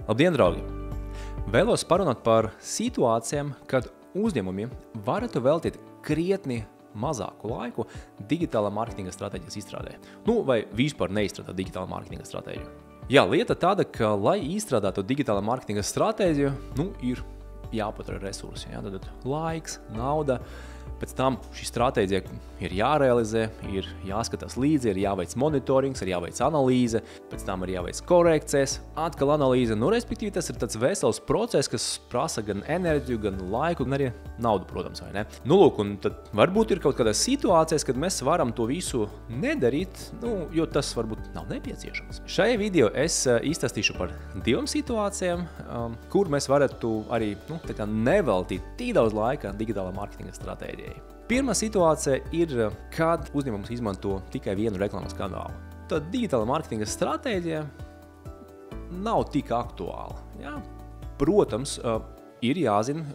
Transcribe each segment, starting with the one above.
Labdien, draugi! Vēlos parunāt par situācijām, kad uzņēmumi varētu veltīt krietni mazāku laiku digitālā mārketinga stratēģijas izstrādē. Vai vispār neizstrādāt digitālā mārketinga stratēģiju. Jā, lieta tāda, ka, lai izstrādātu digitālā mārketinga stratēģiju, ir jāpatur resursi. Tad laiks, nauda. Pēc tam šī stratēģija ir jārealizē, ir jāskatās līdzi, ir jāveic monitorings, ir jāveic analīze, pēc tam ir jāveic korekcijas, atkal analīze. Respektīvi, tas ir tāds vesels process, kas prasa gan enerģiju, gan laiku, gan arī naudu, protams, vai ne? Un tad varbūt ir kaut kādas situācijas, kad mēs varam to visu nedarīt, jo tas varbūt nav nepieciešams. Šajā video es izstāstīšu par divām situācijām, kur mēs varētu arī neveltīt tik daudz laika digitālā mārketinga stratēģijai. Pirmā situācija ir, kad uzņēmums izmanto tikai vienu reklāmas kanālu. Tad digitāla mārketinga stratēģija nav tik aktuāla. Protams, ir jāzina,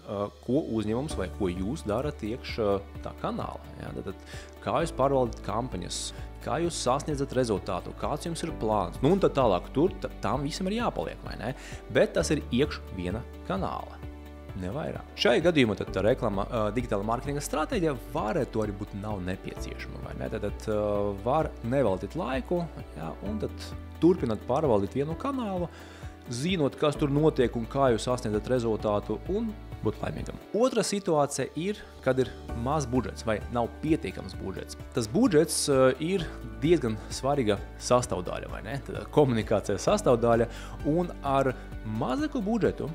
ko uzņēmums vai ko jūs darat iekš tā kanāla. Tad, kā jūs pārvaldat kampaņas, kā jūs sasniedzat rezultātu, kāds jums ir plāns. Un tad tālāk tam visam ir jāpaliek, vai ne? Bet tas ir iekš viena kanāla. Nevairāk. Šajā gadījumā tā reklāma digitāla mārketinga stratēģija varētu arī būt nav nepieciešama. Vai ne? Tad var neveltīt laiku un tad turpināt pārvaldīt vienu kanālu, zinot, kas tur notiek un kā jūs sasniedzat rezultātu un būt laimīgam. Otra situācija ir, kad ir maz budžets vai nav pietiekams budžets. Tas budžets ir diezgan svarīga sastāvdaļa, vai ne? Tad komunikācijas sastāvdaļa un ar mazāku budžetu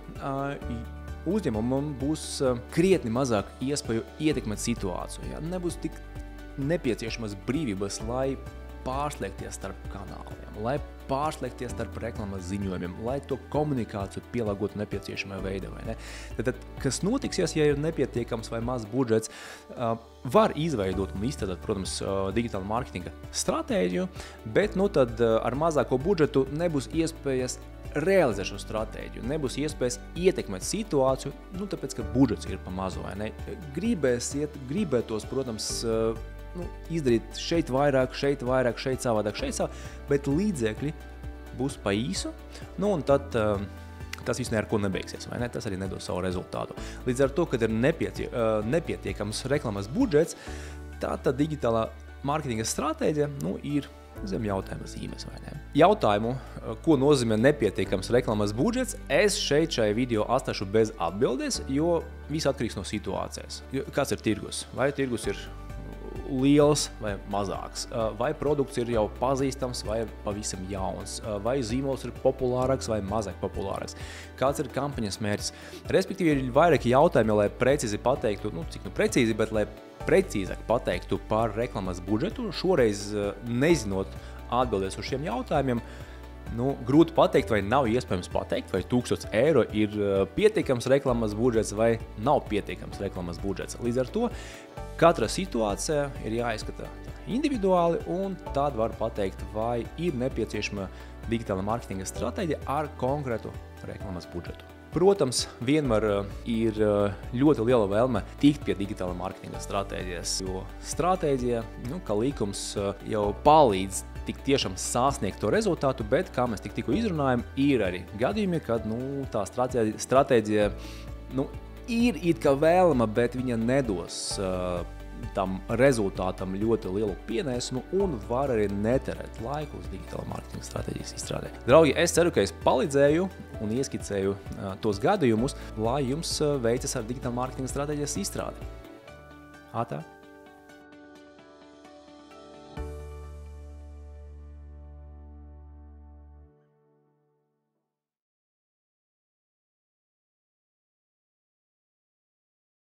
uzņēmumam būs krietni mazāk iespēju ietekmēt situāciju. Nebūs tik nepieciešamas brīvības, lai pārslēgties starp kanāliem, lai pārslēgties starp reklāmas ziņojumiem, lai to komunikāciju pielāgotu nepieciešamā veidā. Tad, kas notiks, ja ir nepietiekams vai maz budžets, var izveidot un izstrādāt, protams, digitāla mārketinga stratēģiju, bet tad ar mazāko budžetu nebūs iespējas realizēt šo stratēģiju, nebūs iespējas ietekmēt situāciju, tāpēc, ka budžets ir pa mazu, vai ne? Gribētos, protams, izdarīt šeit vairāk, šeit savādāk, bet līdzekļi būs pa īsu, un tad tas viss neko nebeigsies, vai ne? Tas arī nedos savu rezultātu. Līdz ar to, kad ir nepietiekams reklāmas budžets, tā digitālā mārketinga stratēģija ir zem jautājuma zīmes, vai ne? Jautājumu, ko nozīmē nepietiekams reklāmas budžets, es šajā video atstāšu bez atbildes, jo viss atkarīgs no situācijas. Kāds ir tirgus? Vai tirgus ir liels vai mazāks? Vai produkts ir jau pazīstams vai pavisam jauns? Vai zīmols ir populārāks vai mazāk populārāks? Kāds ir kampaņas mērķis? Respektīvi, ir vairāki jautājumi, lai precīzi pateiktu, cik precīzi, bet lai precīzāk pateiktu par reklāmas budžetu. Šoreiz, nezinot atbildēs uz šiem jautājumiem, grūti pateikt, vai nav iespējams pateikt, vai 1000 eiro ir pietiekams reklāmas budžets vai nav pietiekams reklāmas budžets. Līdz ar to katra situācija ir jāizskata individuāli, un tad var pateikt, vai ir nepieciešama digitāla mārketinga stratēģija ar konkrētu reklāmas budžetu. Protams, vienmēr ir ļoti liela vēlme tikt pie digitāla mārketinga stratēģijas, jo stratēģija, kā līkums, jau palīdz tik tiešām sasniegt to rezultātu, bet, kā mēs tikko izrunājam, ir arī gadījumi, kad tā stratēģija ir it kā vēlama, bet viņa nedos tam rezultātam ļoti lielu pienesumu un var arī neterēt laiku uz digitāla mārketinga stratēģijas izstrādē. Draugi, es ceru, ka es palīdzēju un ieskicēju tos gadījumus, lai jums veicas ar digitāla mārketinga stratēģijas izstrādi. Ātā!